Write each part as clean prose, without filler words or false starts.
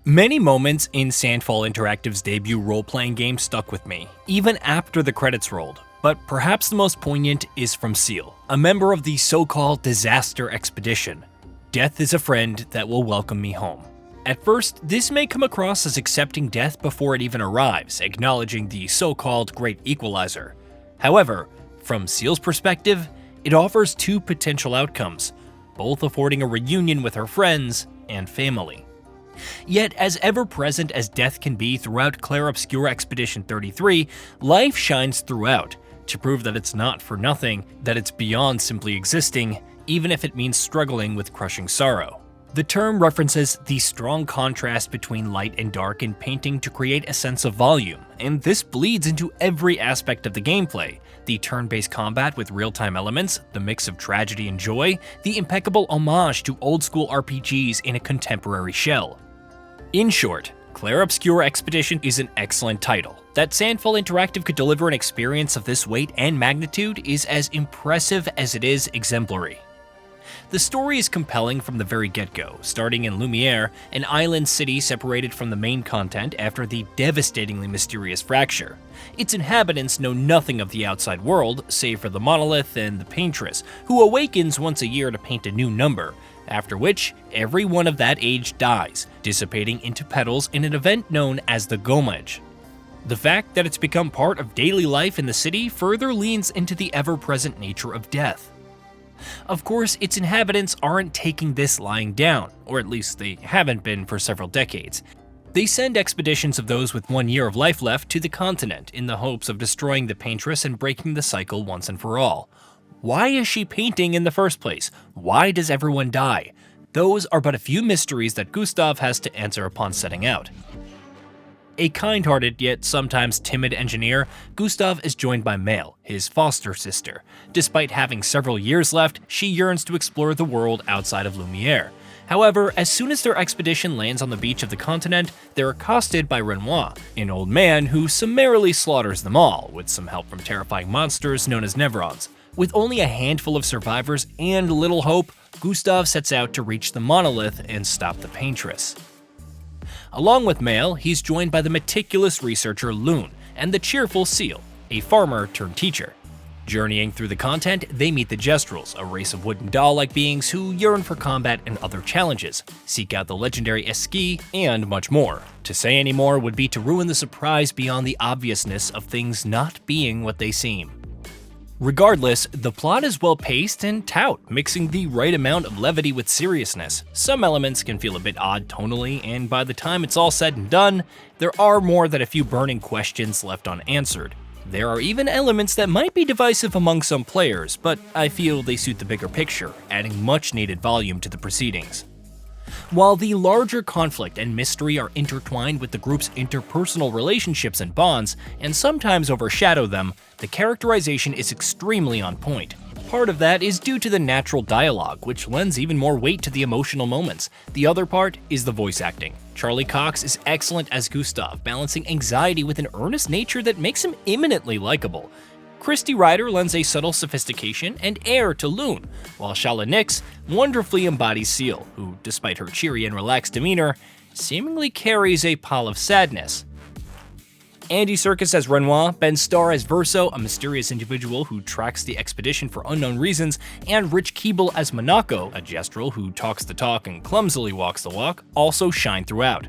Many moments in Sandfall Interactive's debut role-playing game stuck with me, even after the credits rolled, but perhaps the most poignant is from Seal, a member of the so-called disaster expedition. Death is a friend that will welcome me home. At first, this may come across as accepting death before it even arrives, acknowledging the so-called Great Equalizer. However, from Seal's perspective, it offers two potential outcomes, both affording a reunion with her friends and family. Yet, as ever-present as death can be throughout Clair Obscur Expedition 33, life shines throughout, to prove that it's not for nothing, that it's beyond simply existing, even if it means struggling with crushing sorrow. The term references the strong contrast between light and dark in painting to create a sense of volume, and this bleeds into every aspect of the gameplay. The turn-based combat with real-time elements, the mix of tragedy and joy, the impeccable homage to old-school RPGs in a contemporary shell. In short, Clair Obscur Expedition is an excellent title. That Sandfall Interactive could deliver an experience of this weight and magnitude is as impressive as it is exemplary. The story is compelling from the very get-go, starting in Lumiere, an island city separated from the main content after the devastatingly mysterious fracture. Its inhabitants know nothing of the outside world, save for the monolith and the Paintress, who awakens once a year to paint a new number, after which every one of that age dies, dissipating into petals in an event known as the Gomage. The fact that it's become part of daily life in the city further leans into the ever-present nature of death. Of course, its inhabitants aren't taking this lying down, or at least they haven't been for several decades. They send expeditions of those with 1 year of life left to the continent in the hopes of destroying the Paintress and breaking the cycle once and for all. Why is she painting in the first place? Why does everyone die? Those are but a few mysteries that Gustav has to answer upon setting out. A kind-hearted yet sometimes timid engineer, Gustav is joined by Male, his foster sister. Despite having several years left, she yearns to explore the world outside of Lumiere. However, as soon as their expedition lands on the beach of the continent, they're accosted by Renoir, an old man who summarily slaughters them all, with some help from terrifying monsters known as Nevrons. With only a handful of survivors and little hope, Gustav sets out to reach the monolith and stop the Paintress. Along with Male, he's joined by the meticulous researcher Loon and the cheerful Seal, a farmer turned teacher. Journeying through the content, they meet the Gestrels, a race of wooden doll-like beings who yearn for combat and other challenges, seek out the legendary Esquis, and much more. To say any more would be to ruin the surprise beyond the obviousness of things not being what they seem. Regardless, the plot is well-paced and taut, mixing the right amount of levity with seriousness. Some elements can feel a bit odd tonally, and by the time it's all said and done, there are more than a few burning questions left unanswered. There are even elements that might be divisive among some players, but I feel they suit the bigger picture, adding much-needed volume to the proceedings. While the larger conflict and mystery are intertwined with the group's interpersonal relationships and bonds, and sometimes overshadow them, the characterization is extremely on point. Part of that is due to the natural dialogue, which lends even more weight to the emotional moments. The other part is the voice acting. Charlie Cox is excellent as Gustav, balancing anxiety with an earnest nature that makes him eminently likable. Christy Ryder lends a subtle sophistication and air to Loon, while Shala Nix wonderfully embodies Seal, who, despite her cheery and relaxed demeanor, seemingly carries a pall of sadness. Andy Serkis as Renoir, Ben Starr as Verso, a mysterious individual who tracks the expedition for unknown reasons, and Rich Keeble as Monaco, a Gestrel who talks the talk and clumsily walks the walk, also shine throughout.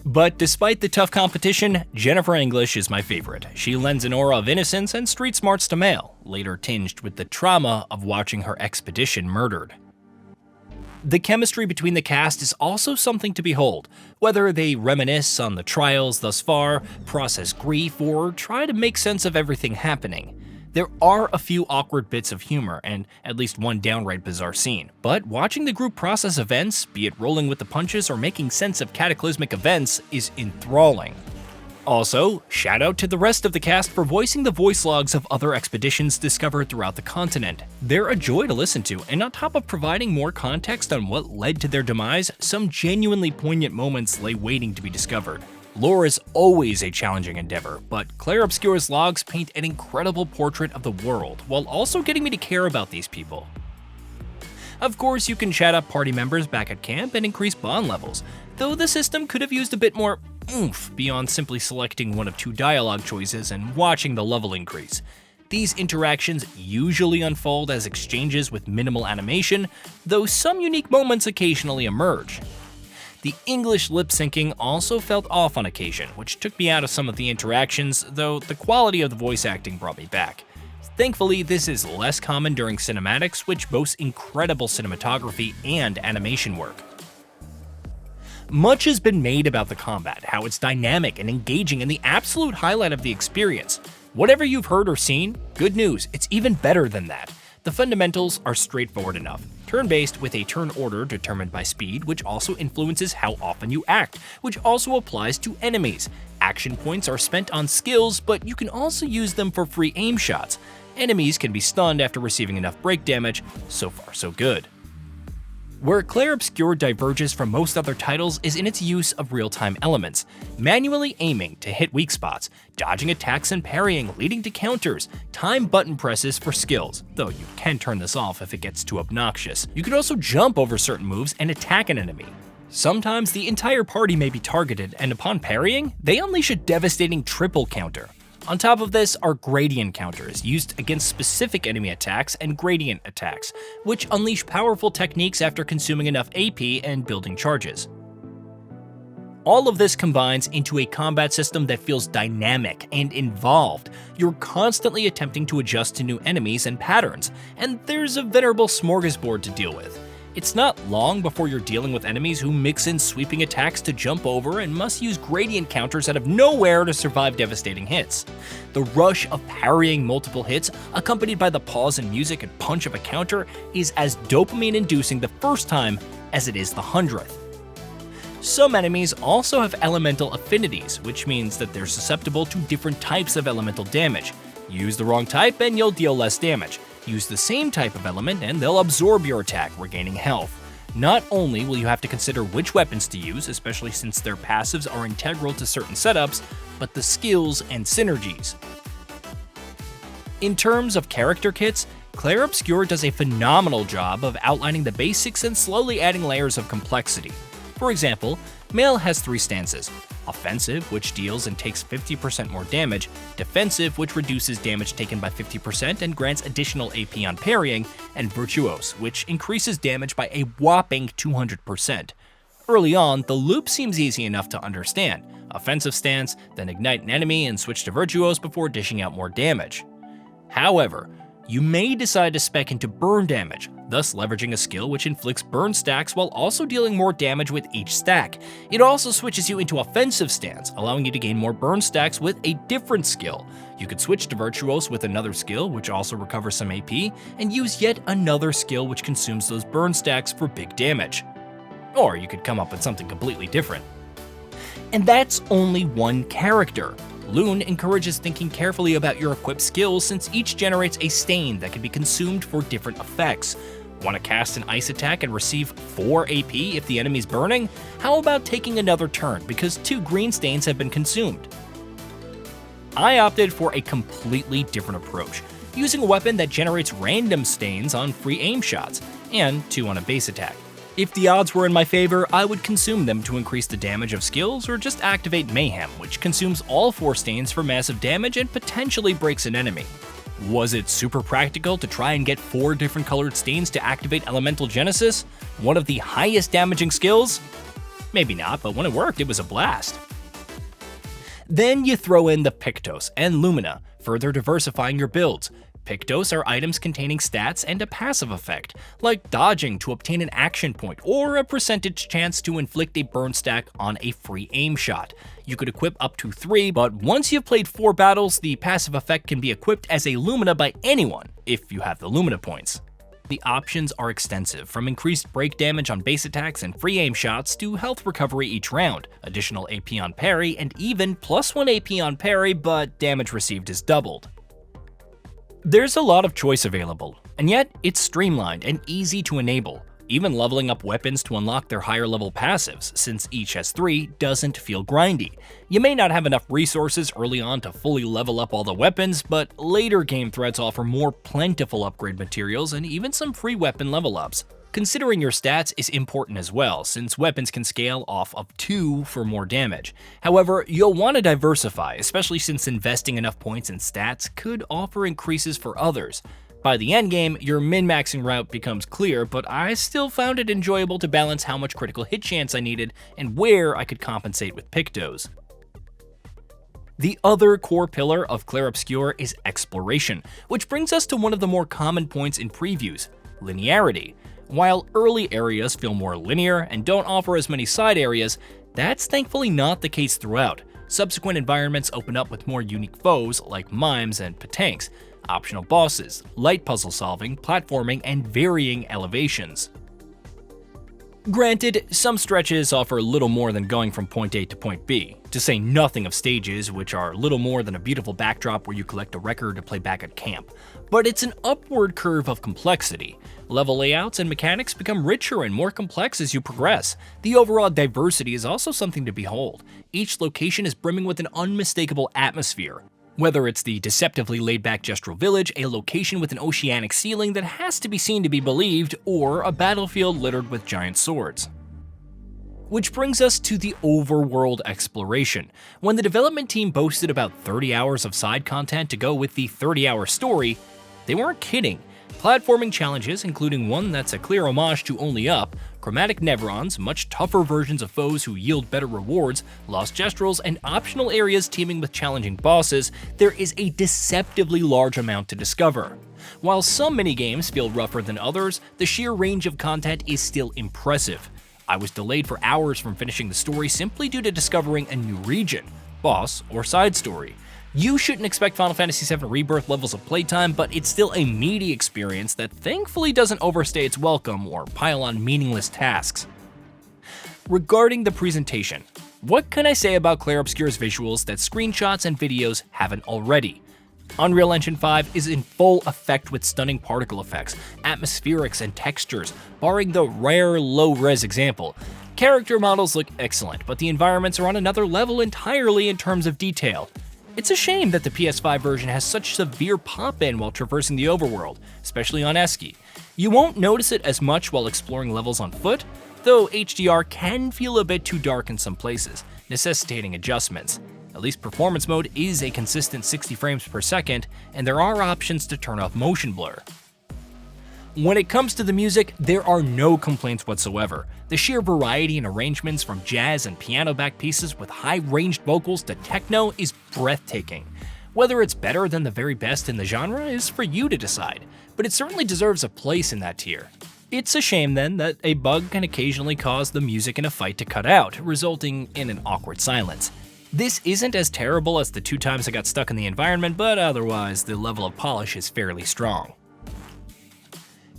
But despite the tough competition, Jennifer English is my favorite. She lends an aura of innocence and street smarts to Male, later tinged with the trauma of watching her expedition murdered. The chemistry between the cast is also something to behold, whether they reminisce on the trials thus far, process grief, or try to make sense of everything happening. There are a few awkward bits of humor and at least one downright bizarre scene, but watching the group process events, be it rolling with the punches or making sense of cataclysmic events, is enthralling. Also, shout out to the rest of the cast for voicing the voice logs of other expeditions discovered throughout the continent. They're a joy to listen to, and on top of providing more context on what led to their demise, some genuinely poignant moments lay waiting to be discovered. Lore is always a challenging endeavor, but Clair Obscur's logs paint an incredible portrait of the world, while also getting me to care about these people. Of course, you can chat up party members back at camp and increase bond levels. though the system could have used a bit more oomph beyond simply selecting one of two dialogue choices and watching the level increase. These interactions usually unfold as exchanges with minimal animation, though some unique moments occasionally emerge. The English lip syncing also felt off on occasion, which took me out of some of the interactions, though the quality of the voice acting brought me back. Thankfully, this is less common during cinematics, which boasts incredible cinematography and animation work. Much has been made about the combat, how it's dynamic and engaging and the absolute highlight of the experience. Whatever you've heard or seen, good news, it's even better than that. The fundamentals are straightforward enough. Turn-based with a turn order determined by speed, which also influences how often you act, which also applies to enemies. Action points are spent on skills, but you can also use them for free aim shots. Enemies can be stunned after receiving enough break damage. So far, so good. Where Clair Obscur diverges from most other titles is in its use of real-time elements, manually aiming to hit weak spots, dodging attacks and parrying leading to counters, time button presses for skills, though you can turn this off if it gets too obnoxious. You can also jump over certain moves and attack an enemy. Sometimes the entire party may be targeted, and upon parrying, they unleash a devastating triple counter. On top of this are gradient counters, used against specific enemy attacks and gradient attacks, which unleash powerful techniques after consuming enough AP and building charges. All of this combines into a combat system that feels dynamic and involved. You're constantly attempting to adjust to new enemies and patterns, and there's a venerable smorgasbord to deal with. It's not long before you're dealing with enemies who mix in sweeping attacks to jump over and must use gradient counters out of nowhere to survive devastating hits. The rush of parrying multiple hits, accompanied by the pause in music and punch of a counter, is as dopamine-inducing the first time as it is the 100th. Some enemies also have elemental affinities, which means that they're susceptible to different types of elemental damage. Use the wrong type and you'll deal less damage. Use the same type of element and they'll absorb your attack, regaining health. Not only will you have to consider which weapons to use, especially since their passives are integral to certain setups, but the skills and synergies. In terms of character kits, Clair Obscur does a phenomenal job of outlining the basics and slowly adding layers of complexity. For example, Male has 3 stances: offensive, which deals and takes 50% more damage, defensive, which reduces damage taken by 50% and grants additional AP on parrying, and virtuose, which increases damage by a whopping 200%. Early on, the loop seems easy enough to understand: offensive stance, then ignite an enemy and switch to virtuose before dishing out more damage. However, you may decide to spec into burn damage, thus leveraging a skill which inflicts burn stacks while also dealing more damage with each stack. It also switches you into offensive stance, allowing you to gain more burn stacks with a different skill. You could switch to virtuose with another skill which also recovers some AP, and use yet another skill which consumes those burn stacks for big damage. Or you could come up with something completely different. And that's only one character. Loon encourages thinking carefully about your equipped skills since each generates a stain that can be consumed for different effects. Want to cast an ice attack and receive 4 AP if the enemy's burning? How about taking another turn because 2 green stains have been consumed? I opted for a completely different approach, using a weapon that generates random stains on free aim shots, and 2 on a base attack. If the odds were in my favor, I would consume them to increase the damage of skills or just activate Mayhem, which consumes all 4 stains for massive damage and potentially breaks an enemy. Was it super practical to try and get 4 different colored stains to activate Elemental Genesis, one of the highest damaging skills? Maybe not, but when it worked, it was a blast. Then you throw in the Pictos and Lumina, further diversifying your builds. Pictos are items containing stats and a passive effect, like dodging to obtain an action point or a percentage chance to inflict a burn stack on a free aim shot. You could equip up to 3, but once you've played 4 battles, the passive effect can be equipped as a Lumina by anyone, if you have the Lumina points. The options are extensive, from increased break damage on base attacks and free aim shots to health recovery each round, additional AP on parry, and even +1 AP on parry, but damage received is doubled. There's a lot of choice available, and yet it's streamlined and easy to enable. Even leveling up weapons to unlock their higher level passives, since each has 3, doesn't feel grindy. You may not have enough resources early on to fully level up all the weapons, but later game threads offer more plentiful upgrade materials and even some free weapon level ups. Considering your stats is important as well, since weapons can scale off of 2 for more damage. However, you'll want to diversify, especially since investing enough points in stats could offer increases for others. By the endgame, your min-maxing route becomes clear, but I still found it enjoyable to balance how much critical hit chance I needed and where I could compensate with pictos. The other core pillar of Clair Obscur is exploration, which brings us to one of the more common points in previews: linearity. While early areas feel more linear and don't offer as many side areas, that's thankfully not the case throughout. Subsequent environments open up with more unique foes like mimes and patanks, optional bosses, light puzzle solving, platforming, and varying elevations. Granted, some stretches offer little more than going from point A to point B, to say nothing of stages which are little more than a beautiful backdrop where you collect a record to play back at camp. But it's an upward curve of complexity. Level layouts and mechanics become richer and more complex as you progress. The overall diversity is also something to behold. Each location is brimming with an unmistakable atmosphere. Whether it's the deceptively laid-back gestural village, a location with an oceanic ceiling that has to be seen to be believed, or a battlefield littered with giant swords. Which brings us to the overworld exploration. When the development team boasted about 30 hours of side content to go with the 30-hour story, they weren't kidding. Platforming challenges, including one that's a clear homage to Only Up, chromatic nevrons, much tougher versions of foes who yield better rewards, lost gesturals, and optional areas teeming with challenging bosses, there is a deceptively large amount to discover. While some minigames feel rougher than others, the sheer range of content is still impressive. I was delayed for hours from finishing the story simply due to discovering a new region, boss, or side story. You shouldn't expect Final Fantasy VII Rebirth levels of playtime, but it's still a meaty experience that thankfully doesn't overstay its welcome or pile on meaningless tasks. Regarding the presentation, what can I say about Clair Obscur's visuals that screenshots and videos haven't already? Unreal Engine 5 is in full effect with stunning particle effects, atmospherics, and textures, barring the rare low-res example. Character models look excellent, but the environments are on another level entirely in terms of detail. It's a shame that the PS5 version has such severe pop-in while traversing the overworld, especially on Esky. You won't notice it as much while exploring levels on foot, though HDR can feel a bit too dark in some places, necessitating adjustments. At least performance mode is a consistent 60 frames per second, and there are options to turn off motion blur. When it comes to the music, there are no complaints whatsoever. The sheer variety in arrangements from jazz and piano-backed pieces with high-ranged vocals to techno is breathtaking. Whether it's better than the very best in the genre is for you to decide, but it certainly deserves a place in that tier. It's a shame then that a bug can occasionally cause the music in a fight to cut out, resulting in an awkward silence. This isn't as terrible as the 2 times I got stuck in the environment, but otherwise the level of polish is fairly strong.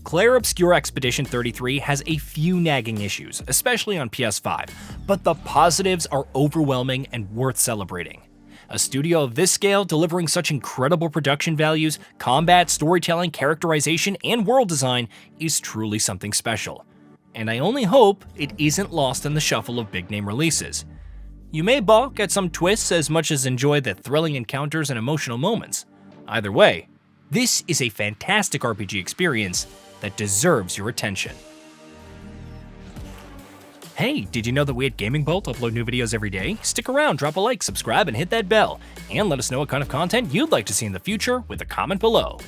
Clair Obscur Expedition 33 has a few nagging issues, especially on PS5, but the positives are overwhelming and worth celebrating. A studio of this scale delivering such incredible production values, combat, storytelling, characterization, and world design is truly something special. And I only hope it isn't lost in the shuffle of big-name releases. You may balk at some twists as much as enjoy the thrilling encounters and emotional moments. Either way, this is a fantastic RPG experience that deserves your attention. Hey, did you know that we at Gaming Bolt upload new videos every day? Stick around, drop a like, subscribe, and hit that bell. And let us know what kind of content you'd like to see in the future with a comment below.